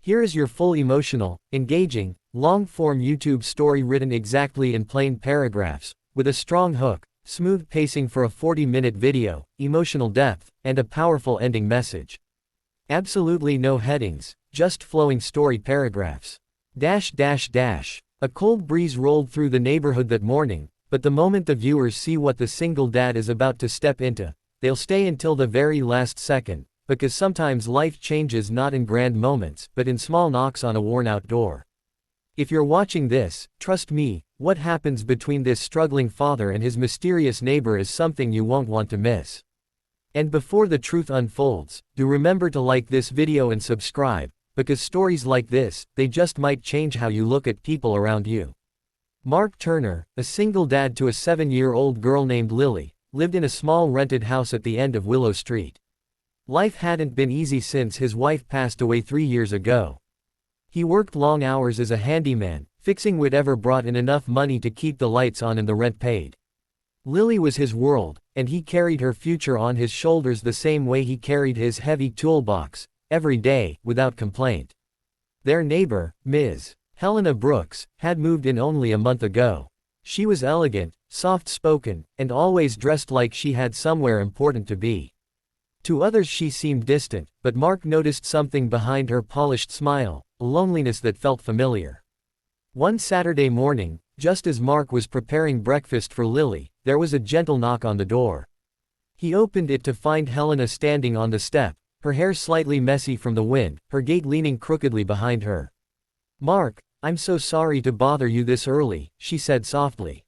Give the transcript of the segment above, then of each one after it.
Here is your full emotional, engaging, long-form YouTube story written exactly in plain paragraphs, with a strong hook, smooth pacing for a 40-minute video, emotional depth, and a powerful ending message. Absolutely no headings, just flowing story paragraphs. A cold breeze rolled through the neighborhood that morning, but the moment the viewers see what the single dad is about to step into, they'll stay until the very last second, because sometimes life changes not in grand moments, but in small knocks on a worn-out door. If you're watching this, trust me, what happens between this struggling father and his mysterious neighbor is something you won't want to miss. And before the truth unfolds, do remember to like this video and subscribe, because stories like this, they just might change how you look at people around you. Mark Turner, a single dad to a 7-year-old girl named Lily, lived in a small rented house at the end of Willow Street. Life hadn't been easy since his wife passed away 3 years ago. He worked long hours as a handyman, fixing whatever brought in enough money to keep the lights on and the rent paid. Lily was his world, and he carried her future on his shoulders the same way he carried his heavy toolbox, every day, without complaint. Their neighbor, Ms. Helena Brooks, had moved in only a month ago. She was elegant, soft-spoken, and always dressed like she had somewhere important to be. To others she seemed distant, but Mark noticed something behind her polished smile, a loneliness that felt familiar. One Saturday morning, just as Mark was preparing breakfast for Lily, there was a gentle knock on the door. He opened it to find Helena standing on the step, her hair slightly messy from the wind, her gait leaning crookedly behind her. "Mark, I'm so sorry to bother you this early," she said softly.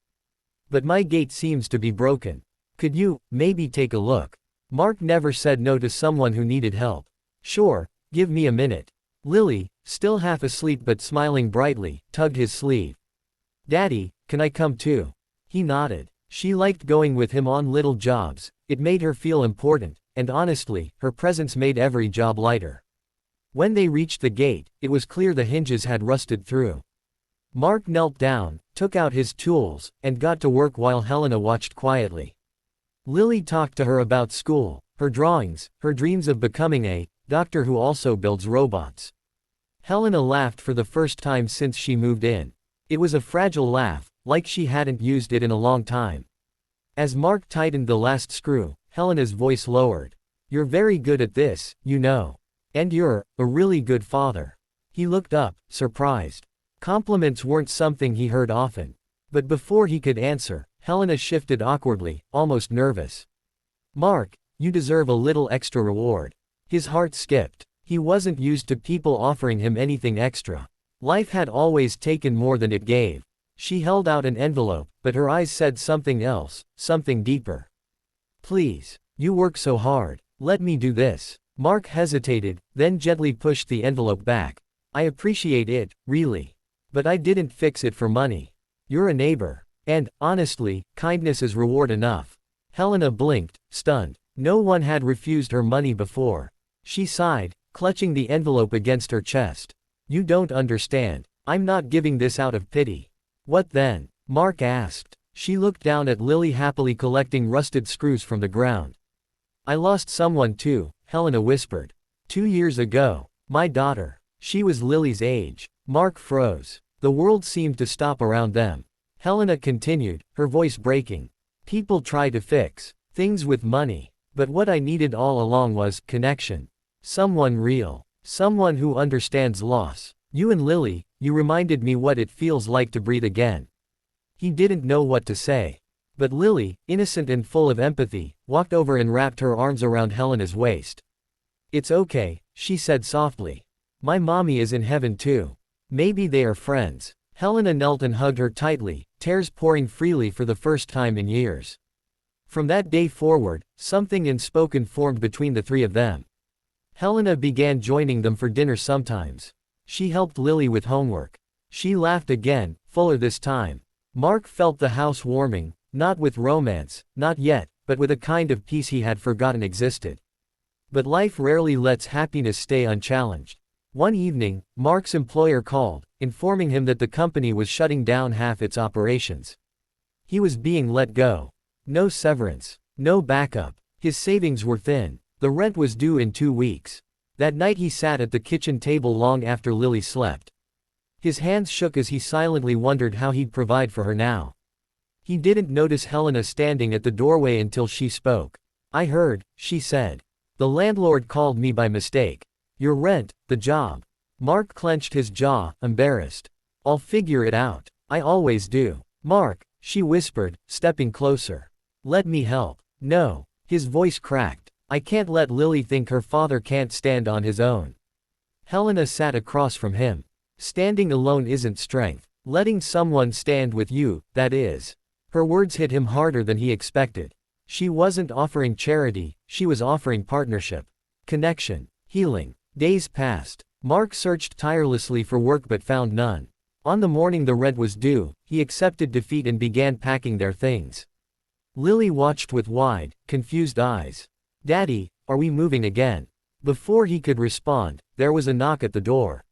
"But my gate seems to be broken. Could you, maybe take a look?" Mark never said no to someone who needed help. "Sure, give me a minute." Lily, still half asleep but smiling brightly, tugged his sleeve. "Daddy, can I come too?" He nodded. She liked going with him on little jobs, it made her feel important, and honestly, her presence made every job lighter. When they reached the gate, it was clear the hinges had rusted through. Mark knelt down, took out his tools, and got to work while Helena watched quietly. Lily talked to her about school, her drawings, her dreams of becoming a doctor who also builds robots. Helena laughed for the first time since she moved in. It was a fragile laugh, like she hadn't used it in a long time. As Mark tightened the last screw, Helena's voice lowered. "You're very good at this, you know. And you're a really good father." He looked up, surprised. Compliments weren't something he heard often. But before he could answer, Helena shifted awkwardly, almost nervous. "Mark, you deserve a little extra reward." His heart skipped. He wasn't used to people offering him anything extra. Life had always taken more than it gave. She held out an envelope, but her eyes said something else, something deeper. "Please. You work so hard. Let me do this." Mark hesitated, then gently pushed the envelope back. "I appreciate it, really. But I didn't fix it for money. You're a neighbor. And, honestly, kindness is reward enough." Helena blinked, stunned. No one had refused her money before. She sighed, clutching the envelope against her chest. "You don't understand. I'm not giving this out of pity." "What then?" Mark asked. She looked down at Lily happily collecting rusted screws from the ground. "I lost someone too," Helena whispered. 2 years ago. My daughter. She was Lily's age." Mark froze. The world seemed to stop around them. Helena continued, her voice breaking. "People try to fix things with money. But what I needed all along was connection. Someone real. Someone who understands loss. You and Lily, you reminded me what it feels like to breathe again." He didn't know what to say. But Lily, innocent and full of empathy, walked over and wrapped her arms around Helena's waist. "It's okay," she said softly. "My mommy is in heaven too. Maybe they are friends." Helena knelt and hugged her tightly, tears pouring freely for the first time in years. From that day forward, something unspoken formed between the three of them. Helena began joining them for dinner sometimes. She helped Lily with homework. She laughed again, fuller this time. Mark felt the house warming, not with romance, not yet, but with a kind of peace he had forgotten existed. But life rarely lets happiness stay unchallenged. One evening, Mark's employer called, informing him that the company was shutting down half its operations. He was being let go. No severance. No backup. His savings were thin. The rent was due in 2 weeks. That night he sat at the kitchen table long after Lily slept. His hands shook as he silently wondered how he'd provide for her now. He didn't notice Helena standing at the doorway until she spoke. "I heard," she said. "The landlord called me by mistake. Your rent, the job." Mark clenched his jaw, embarrassed. "I'll figure it out. I always do." "Mark," she whispered, stepping closer. "Let me help." "No." His voice cracked. "I can't let Lily think her father can't stand on his own." Helena sat across from him. "Standing alone isn't strength. Letting someone stand with you, that is." Her words hit him harder than he expected. She wasn't offering charity, she was offering partnership. Connection. Healing. Days passed. Mark searched tirelessly for work but found none. On the morning the rent was due, he accepted defeat and began packing their things. Lily watched with wide, confused eyes. "Daddy, are we moving again?" Before he could respond, there was a knock at the door.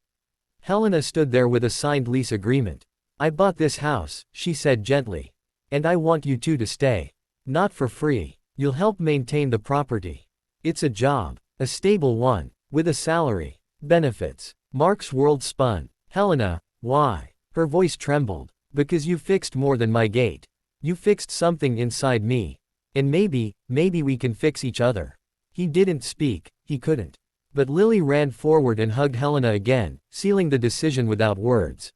Helena stood there with a signed lease agreement. "I bought this house," she said gently. "And I want you two to stay. Not for free. You'll help maintain the property. It's a job. A stable one. With a salary. Benefits." Mark's world spun. "Helena, why?" Her voice trembled. "Because you fixed more than my gate. You fixed something inside me. And maybe we can fix each other." He didn't speak, he couldn't. But Lily ran forward and hugged Helena again, sealing the decision without words.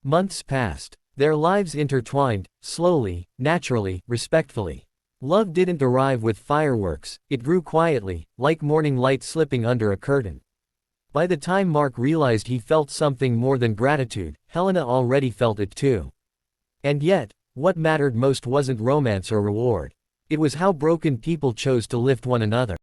Months passed. Their lives intertwined, slowly, naturally, respectfully. Love didn't arrive with fireworks, it grew quietly, like morning light slipping under a curtain. By the time Mark realized he felt something more than gratitude, Helena already felt it too. And yet, what mattered most wasn't romance or reward. It was how broken people chose to lift one another.